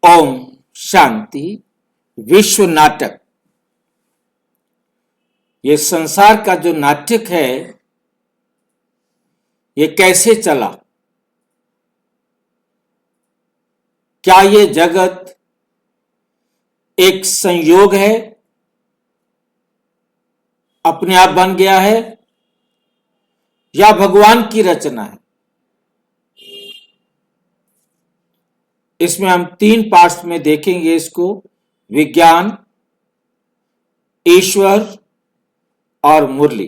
ओम शांति। विश्व नाटक, ये संसार का जो नाटक है ये कैसे चला? क्या ये जगत एक संयोग है, अपने आप बन गया है, या भगवान की रचना है? इसमें हम 3 पार्ट्स में देखेंगे इसको, विज्ञान, ईश्वर और मुरली।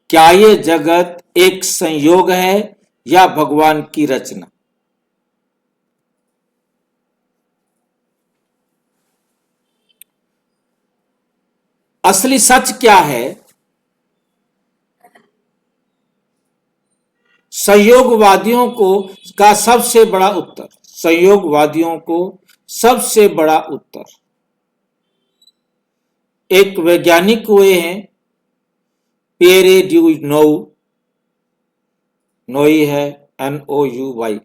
क्या ये जगत एक संयोग है या भगवान की रचना? असली सच क्या है? संयोगवादियों को सबसे बड़ा उत्तर एक वैज्ञानिक हुए हैं, पियरे ड्यू नोई है, NOUY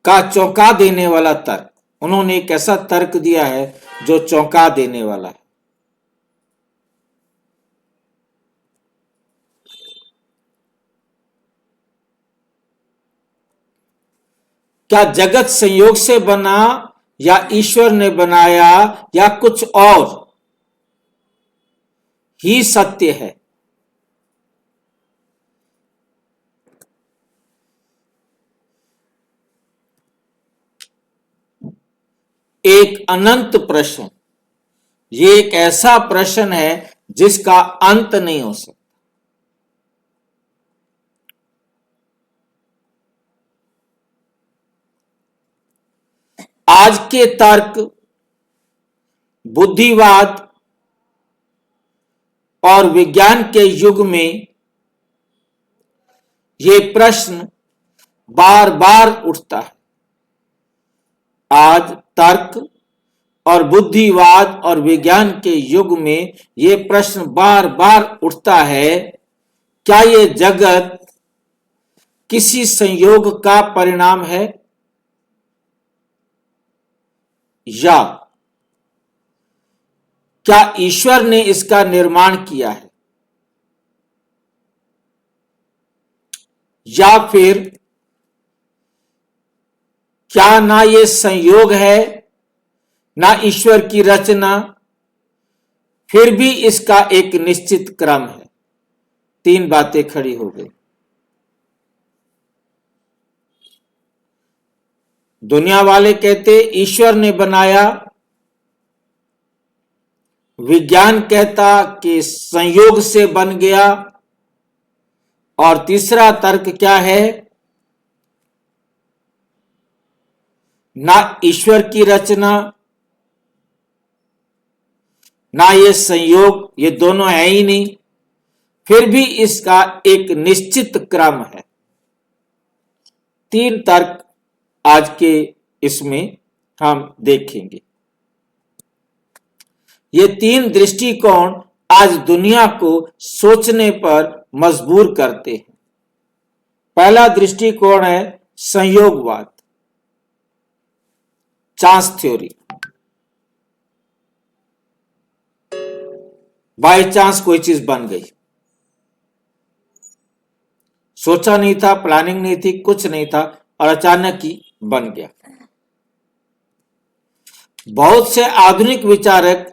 का चौंका देने वाला तर्क। उन्होंने एक ऐसा तर्क दिया है जो चौंका देने वाला है। क्या जगत संयोग से बना, या ईश्वर ने बनाया, या कुछ और ही सत्य है? एक अनंत प्रश्न। ये एक ऐसा प्रश्न है जिसका अंत नहीं हो सकता। आज के तर्क, बुद्धिवाद और विज्ञान के युग में ये प्रश्न बार बार उठता है। आज तर्क और बुद्धिवाद और विज्ञान के युग में ये प्रश्न बार बार उठता है, क्या ये जगत किसी संयोग का परिणाम है, या क्या ईश्वर ने इसका निर्माण किया है? या फिर क्या ना ये संयोग है, ना ईश्वर की रचना, फिर भी इसका एक निश्चित क्रम है? 3 बातें खड़ी हो गई। दुनिया वाले कहते ईश्वर ने बनाया, विज्ञान कहता कि संयोग से बन गया, और तीसरा तर्क क्या है? ना ईश्वर की रचना, ना ये संयोग, ये दोनों है ही नहीं, फिर भी इसका एक निश्चित क्रम है। 3 तर्क आज के इसमें हम देखेंगे। ये 3 दृष्टिकोण आज दुनिया को सोचने पर मजबूर करते हैं। पहला दृष्टिकोण है संयोगवाद, चांस थ्योरी। बाय चांस कोई चीज बन गई, सोचा नहीं था, प्लानिंग नहीं थी, कुछ नहीं था, और अचानक ही बन गया। बहुत से आधुनिक विचारक,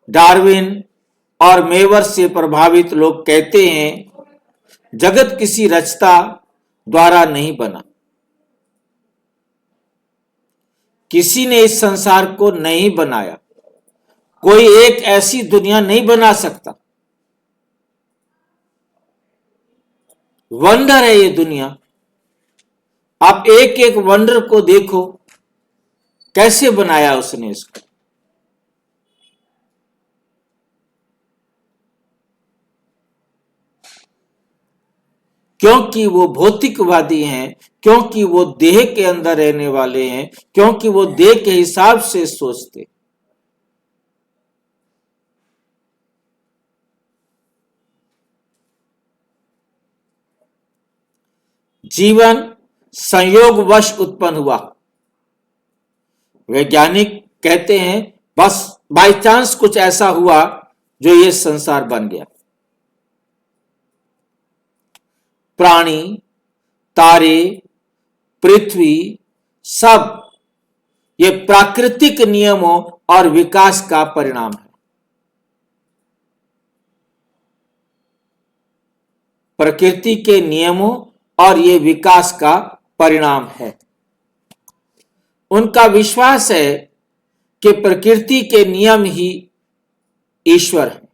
डार्विन और मेवर से प्रभावित लोग कहते हैं जगत किसी रचता द्वारा नहीं बना, किसी ने इस संसार को नहीं बनाया, कोई एक ऐसी दुनिया नहीं बना सकता। वंडर है ये दुनिया। आप एक एक वंडर को देखो, कैसे बनाया उसने इसको। क्योंकि वो भौतिकवादी हैं, क्योंकि वो देह के अंदर रहने वाले हैं, क्योंकि वो देह के हिसाब से सोचते। जीवन संयोगवश उत्पन्न हुआ। वैज्ञानिक कहते हैं बस बाय चांस कुछ ऐसा हुआ जो ये संसार बन गया। प्राणी, तारे, पृथ्वी, सब ये प्राकृतिक नियमों और विकास का परिणाम है। प्रकृति के नियमों और ये विकास का परिणाम है। उनका विश्वास है कि प्रकृति के नियम ही ईश्वर है।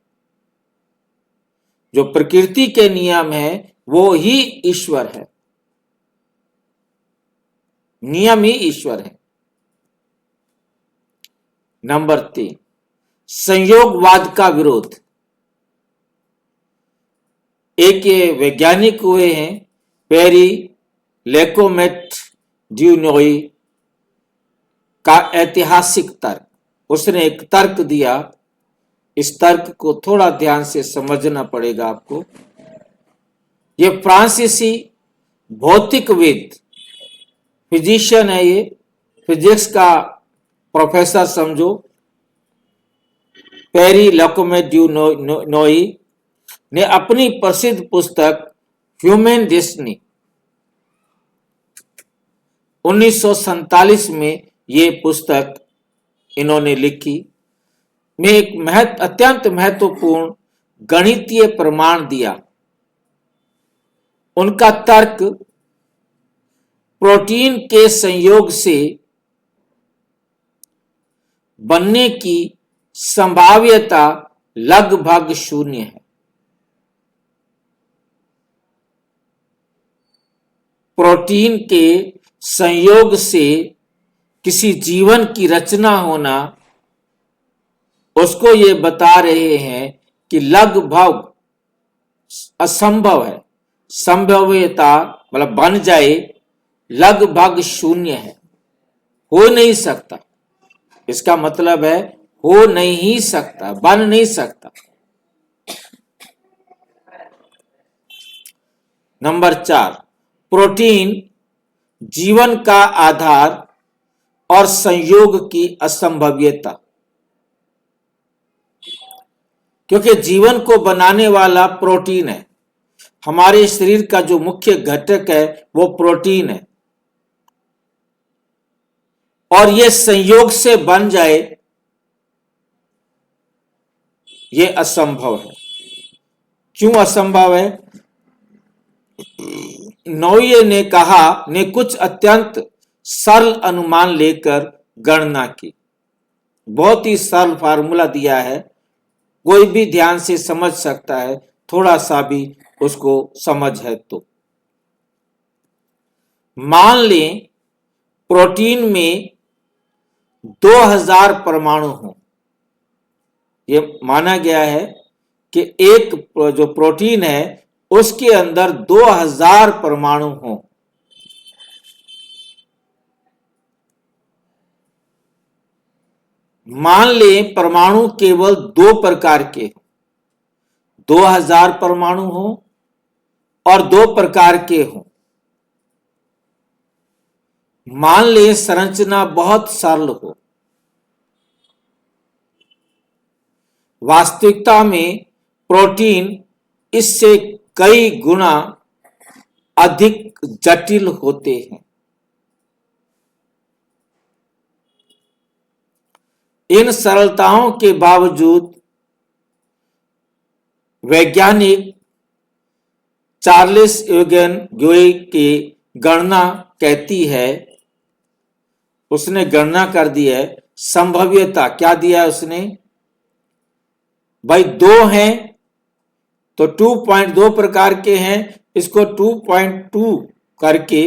जो प्रकृति के नियम है वो ही ईश्वर है, नियम ही ईश्वर है। नंबर 3, संयोगवाद का विरोध। एक ये वैज्ञानिक हुए हैं पेरी लेकोमेट ड्यूनोई का ऐतिहासिक तर्क। उसने एक तर्क दिया, इस तर्क को थोड़ा ध्यान से समझना पड़ेगा आपको। ये फ्रांसीसी भौतिकविद, फिजिशियन है, ये फिजिक्स का प्रोफेसर समझो, पेरी लेकोमेट ड्यूनोई ने अपनी प्रसिद्ध पुस्तक ह्यूमन डेस्टिनी 1947 में ये पुस्तक इन्होंने लिखी, में एक अत्यंत महत्वपूर्ण गणितीय प्रमाण दिया। उनका तर्क प्रोटीन के संयोग से बनने की संभाव्यता लगभग शून्य है। प्रोटीन के संयोग से किसी जीवन की रचना होना, उसको ये बता रहे हैं कि लगभग असंभव है। संभाव्यता मतलब बन जाए लगभग शून्य है, हो नहीं सकता। इसका मतलब है हो नहीं सकता, बन नहीं सकता। नंबर 4, प्रोटीन जीवन का आधार और संयोग की असंभव्यता। क्योंकि जीवन को बनाने वाला प्रोटीन है, हमारे शरीर का जो मुख्य घटक है वो प्रोटीन है, और ये संयोग से बन जाए ये असंभव है। क्यों असंभव है? नोये ने कुछ अत्यंत सरल अनुमान लेकर गणना की। बहुत ही सरल फार्मूला दिया है, कोई भी ध्यान से समझ सकता है, थोड़ा सा भी उसको समझ है तो। मान लें प्रोटीन में 2000 परमाणु हो। ये माना गया है कि एक जो प्रोटीन है उसके अंदर 2000 परमाणु हो। मान लें परमाणु केवल 2 प्रकार के, 2000 परमाणु हो और 2 प्रकार के हो। मान लें संरचना बहुत सरल हो। वास्तविकता में प्रोटीन इससे कई गुना अधिक जटिल होते हैं। इन सरलताओं के बावजूद वैज्ञानिक चार्ल्स यूगेन ग्वे की गणना कहती है, उसने गणना कर दी है संभाव्यता। क्या दिया है उसने? भाई 2 हैं तो 2.2 प्रकार के हैं, इसको 2.2 करके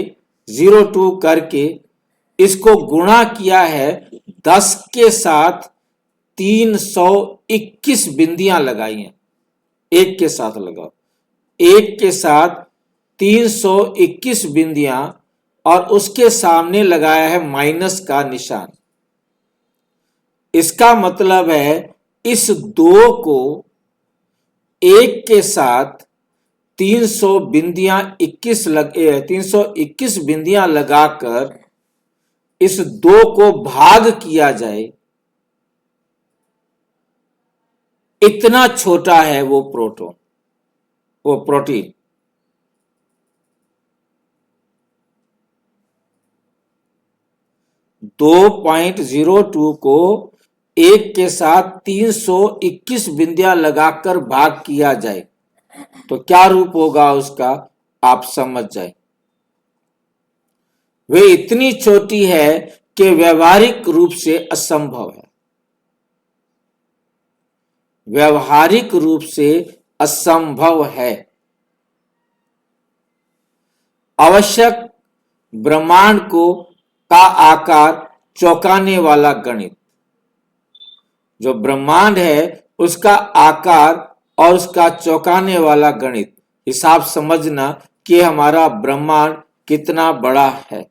0.2 करके इसको गुणा किया है 10 के साथ 321 बिंदियां लगाई हैं। एक के साथ लगाओ, एक के साथ 321 बिंदियां और उसके सामने लगाया है माइनस का निशान। इसका मतलब है इस 2 को 1 के साथ 321 बिंदियां लगाकर इस 2 को भाग किया जाए, इतना छोटा है वो प्रोटीन। 2.02 को 1 के साथ 321 बिंदियां लगाकर भाग किया जाए तो क्या रूप होगा उसका, आप समझ जाए। वे इतनी छोटी है कि व्यवहारिक रूप से असंभव है, व्यवहारिक रूप से असंभव है। आवश्यक ब्रह्मांड का आकार चौंकाने वाला गणित, जो ब्रह्मांड है उसका आकार और उसका चौंकाने वाला गणित, हिसाब समझना कि हमारा ब्रह्मांड कितना बड़ा है।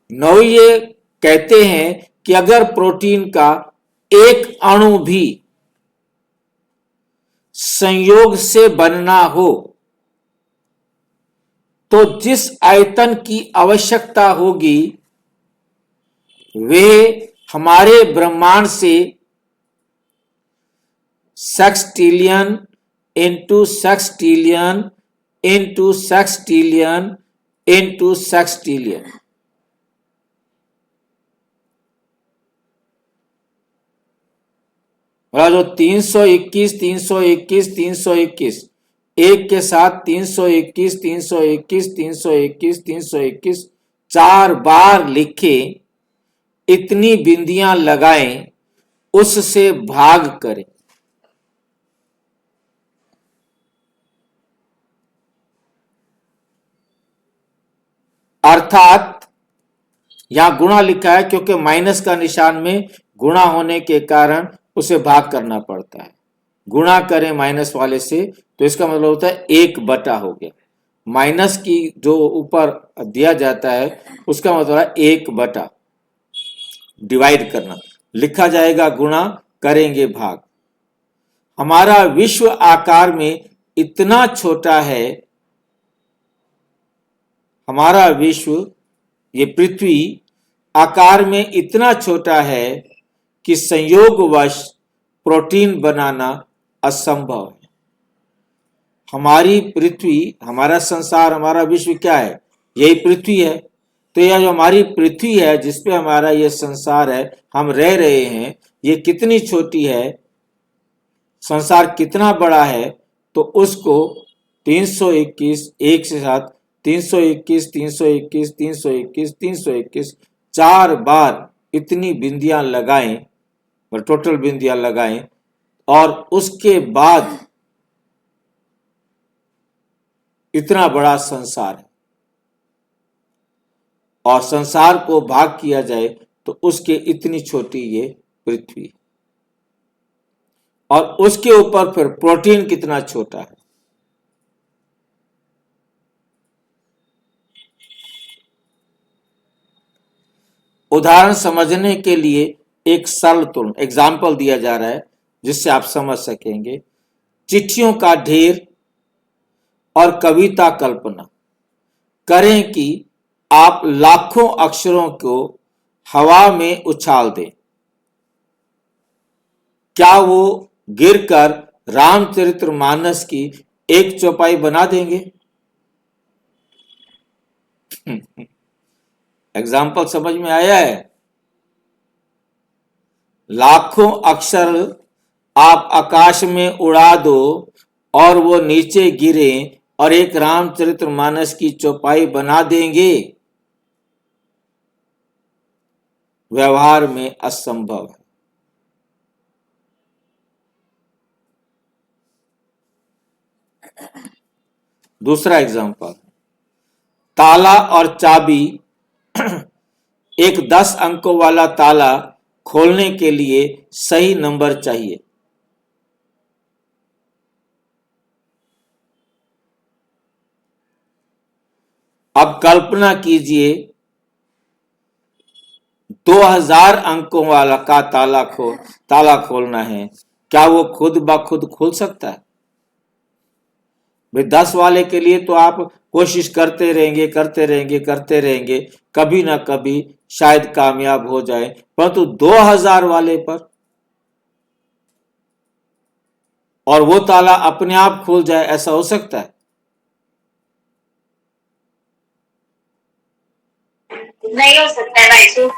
नौये कहते हैं कि अगर प्रोटीन का एक अणु भी संयोग से बनना हो तो जिस आयतन की आवश्यकता होगी वे हमारे ब्रह्मांड से सेक्सटिलियन इंटू सेक्सटिलियन इंटू सेक्सटिलियन इंटू सेक्सटिलियन, जो 321 321 321 1 के साथ 321 321 321 321 4 बार लिखे, इतनी बिंदियां लगाएं, उससे भाग करें। अर्थात यहां गुणा लिखा है क्योंकि माइनस का निशान में गुणा होने के कारण उसे भाग करना पड़ता है। गुणा करें माइनस वाले से तो इसका मतलब होता है 1/, हो गया। माइनस की जो ऊपर दिया जाता है उसका मतलब है 1/, डिवाइड करना, लिखा जाएगा गुणा, करेंगे भाग। हमारा विश्व आकार में इतना छोटा है, हमारा विश्व, ये पृथ्वी आकार में इतना छोटा है कि संयोगवश प्रोटीन बनाना असंभव है। हमारी पृथ्वी, हमारा संसार, हमारा विश्व क्या है, यही पृथ्वी है। तो यह जो हमारी पृथ्वी है जिसपे हमारा यह संसार है, हम रह रहे हैं, ये कितनी छोटी है, संसार कितना बड़ा है, तो उसको 321 एक से साथ 321 321 321 321 4 बार इतनी बिंदियां लगाएं, और टोटल बिंदियां लगाएं, और उसके बाद इतना बड़ा संसार है, और संसार को भाग किया जाए तो उसके इतनी छोटी ये पृथ्वी, और उसके ऊपर फिर प्रोटीन कितना छोटा है। उदाहरण समझने के लिए एक सरल तुलना, एग्जाम्पल दिया जा रहा है जिससे आप समझ सकेंगे। चिट्ठियों का ढेर और कविता कल्पना करें कि आप लाखों अक्षरों को हवा में उछाल दें, क्या वो गिरकर रामचरितमानस की एक चौपाई बना देंगे? एग्जाम्पल समझ में आया है? लाखों अक्षर आप आकाश में उड़ा दो और वो नीचे गिरे और एक रामचरितमानस की चौपाई बना देंगे? व्यवहार में असंभव है। दूसरा एग्जाम्पल, ताला और चाबी। एक 10 अंकों वाला ताला खोलने के लिए सही नंबर चाहिए। अब कल्पना कीजिए 2000 अंकों वाला का ताला खोलना है, क्या वो खुद ब खुद खुल सकता है? भाई 10 वाले के लिए तो आप कोशिश करते रहेंगे करते रहेंगे करते रहेंगे, कभी ना कभी शायद कामयाब हो जाए, परंतु 2000 वाले पर और वो ताला अपने आप खुल जाए, ऐसा हो सकता है? नहीं हो सकता है भाई जी।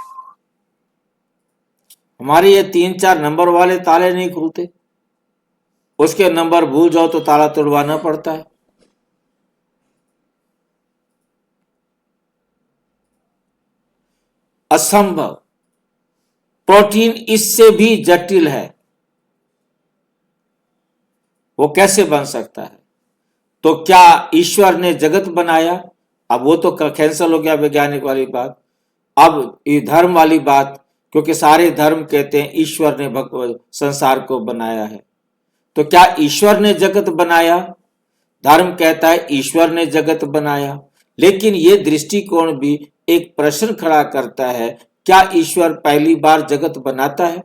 हमारे ये 3-4 नंबर वाले ताले नहीं खुलते, उसके नंबर भूल जाओ तो ताला तोड़वाना पड़ता है। असंभव। प्रोटीन इससे भी जटिल है, वो कैसे बन सकता है? तो क्या ईश्वर ने जगत बनाया? अब वो तो कैंसल हो गया वैज्ञानिक वाली बात। अब ये धर्म वाली बात, क्योंकि सारे धर्म कहते हैं ईश्वर ने संसार को बनाया है, तो क्या ईश्वर ने जगत बनाया? धर्म कहता है ईश्वर ने जगत बनाया, लेकिन ये दृष्टिकोण भी एक प्रश्न खड़ा करता है, क्या ईश्वर पहली बार जगत बनाता है?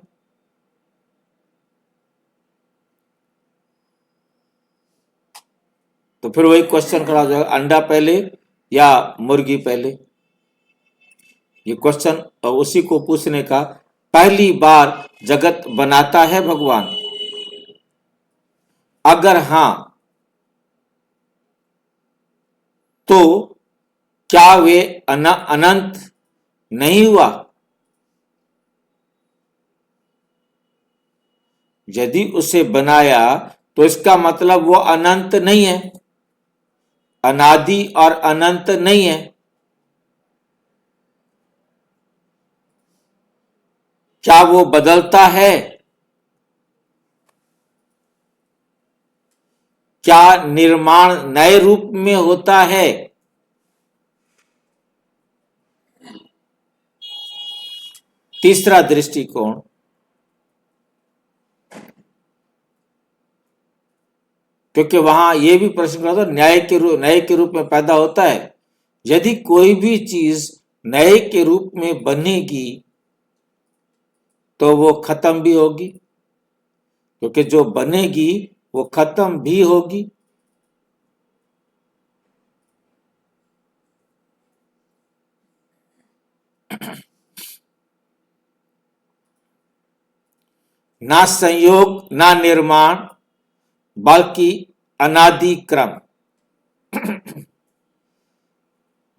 तो फिर वही क्वेश्चन खड़ा हो जाएगा, अंडा पहले या मुर्गी पहले? ये क्वेश्चन उसी को पूछने का, पहली बार जगत बनाता है भगवान? अगर हां, तो क्या वे अनंत नहीं हुआ? यदि उसे बनाया तो इसका मतलब वो अनंत नहीं है, अनादि और अनंत नहीं है। क्या वो बदलता है? क्या निर्माण नए रूप में होता है? तीसरा दृष्टिकोण, क्योंकि वहां यह भी प्रश्न करता न्याय के रूप में पैदा होता है। यदि कोई भी चीज नए के रूप में बनेगी तो वो खत्म भी होगी, क्योंकि जो बनेगी वो खत्म भी होगी। ना संयोग ना निर्माण, बल्कि अनादि क्रम।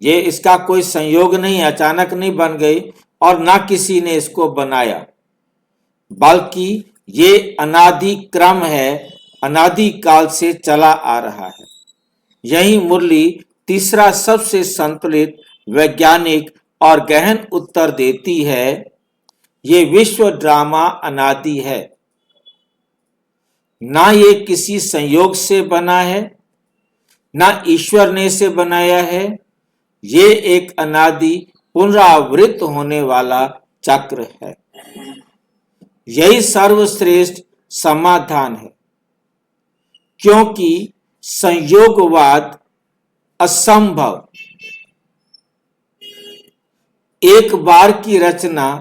ये इसका कोई संयोग नहीं, अचानक नहीं बन गई, और ना किसी ने इसको बनाया, बल्कि ये अनादि क्रम है, अनादि काल से चला आ रहा है। यही मुरली तीसरा सबसे संतुलित, वैज्ञानिक और गहन उत्तर देती है। ये विश्व ड्रामा अनादि है, ना ये किसी संयोग से बना है, ना ईश्वर ने इसे बनाया है। ये एक अनादि पुनरावृत्त होने वाला चक्र है। यही सर्वश्रेष्ठ समाधान है, क्योंकि संयोगवाद असंभव, एक बार की रचना,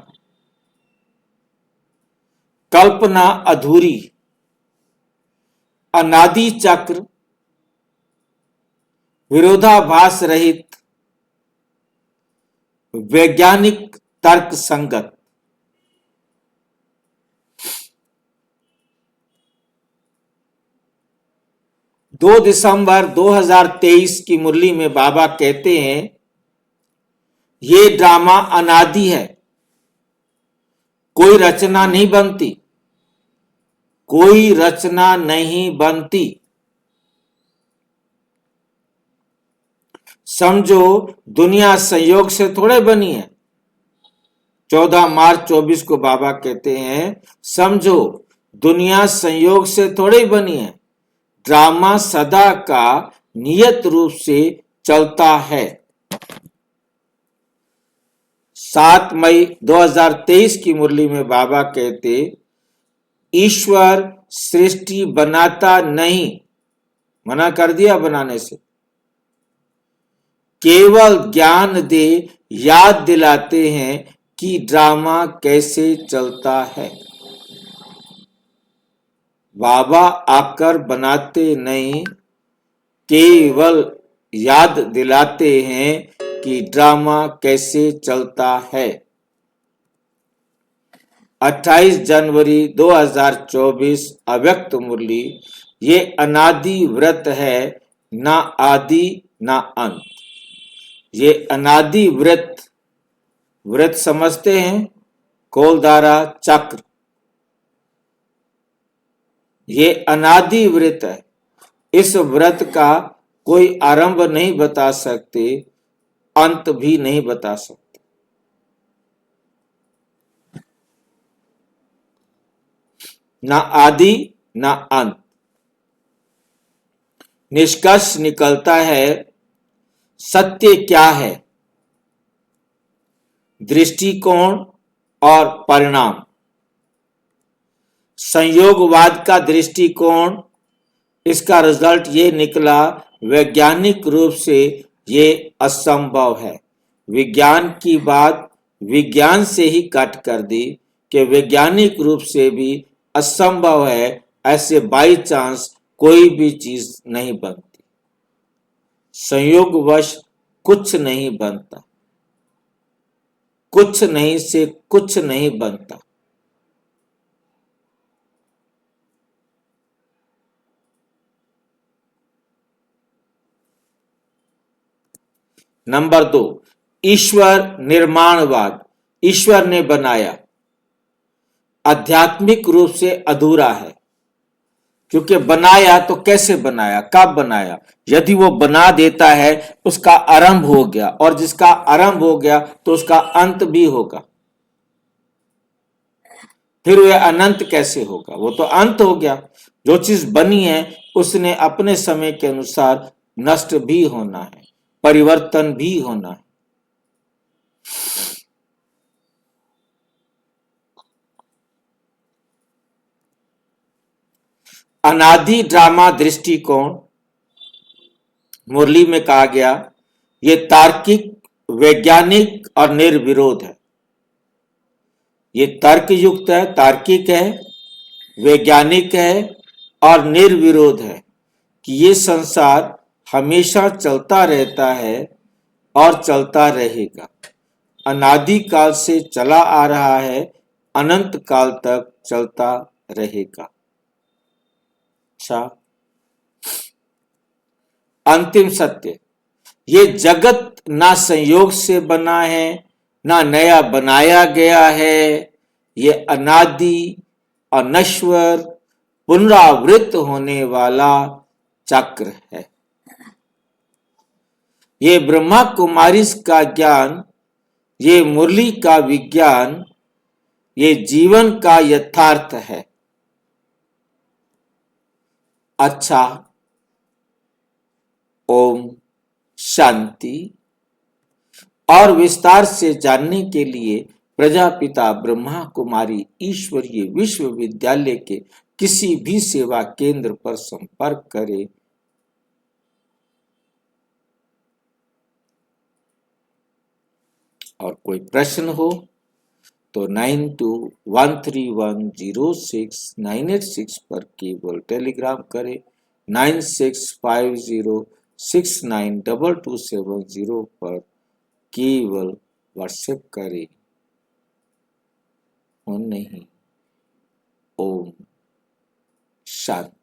कल्पना अधूरी, अनादि चक्र, विरोधाभास रहित, वैज्ञानिक तर्क संगत। दो दिसंबर 2023 की मुरली में बाबा कहते हैं, ये ड्रामा अनादि है, कोई रचना नहीं बनती, कोई रचना नहीं बनती। समझो दुनिया संयोग से थोड़े बनी है। 14 मार्च 24 को बाबा कहते हैं, समझो दुनिया संयोग से थोड़ी बनी है, ड्रामा सदा का नियत रूप से चलता है। 7 मई 2023 की मुरली में बाबा कहते, ईश्वर सृष्टि बनाता नहीं, मना कर दिया बनाने से, केवल ज्ञान दे याद दिलाते हैं कि ड्रामा कैसे चलता है। बाबा आकर बनाते नहीं, केवल याद दिलाते हैं कि ड्रामा कैसे चलता है। 28 जनवरी 2024 अव्यक्त मुरली। ये अनादि व्रत है, ना आदि ना अंत। ये अनादि व्रत, व्रत समझते हैं, कोलधारा चक्र, ये अनादि व्रत है। इस व्रत का कोई आरंभ नहीं बता सकते, अंत भी नहीं बता सकते। ना आदि ना अंत। निष्कर्ष निकलता है, सत्य क्या है? दृष्टिकोण और परिणाम। संयोगवाद का दृष्टिकोण, इसका रिजल्ट ये निकला, वैज्ञानिक रूप से ये असंभव है। विज्ञान की बात विज्ञान से ही कट कर दी कि वैज्ञानिक रूप से भी असंभव है, ऐसे बाई चांस कोई भी चीज नहीं बनती। संयोगवश कुछ नहीं बनता, कुछ नहीं से कुछ नहीं बनता। नंबर 2, ईश्वर निर्माणवाद। ईश्वर ने बनाया, आध्यात्मिक रूप से अधूरा है, क्योंकि बनाया तो कैसे बनाया, कब बनाया? यदि वो बना देता है, उसका आरंभ हो गया, और जिसका आरंभ हो गया तो उसका अंत भी होगा। फिर वह अनंत कैसे होगा? वो तो अंत हो गया। जो चीज बनी है उसने अपने समय के अनुसार नष्ट भी होना है, परिवर्तन भी होना है। अनादि ड्रामा दृष्टिकोण, मुरली में कहा गया, ये तार्किक, वैज्ञानिक और निर्विरोध है। ये तर्क युक्त है, तार्किक है, वैज्ञानिक है और निर्विरोध है कि ये संसार हमेशा चलता रहता है और चलता रहेगा, अनादि काल से चला आ रहा है, अनंत काल तक चलता रहेगा। अच्छा, अंतिम सत्य, ये जगत ना संयोग से बना है, ना नया बनाया गया है। ये अनादि, अनश्वर, पुनरावृत्त होने वाला चक्र है। ये ब्रह्मा कुमारी का ज्ञान, ये मुरली का विज्ञान, ये जीवन का यथार्थ है। अच्छा, ओम शांति। और विस्तार से जानने के लिए प्रजापिता ब्रह्मा कुमारी ईश्वरीय विश्वविद्यालय के किसी भी सेवा केंद्र पर संपर्क करें। और कोई प्रश्न हो तो 9213106986 पर केवल टेलीग्राम करें। 9650692270 पर केवल व्हाट्सएप करें। नहीं। ओम शांति।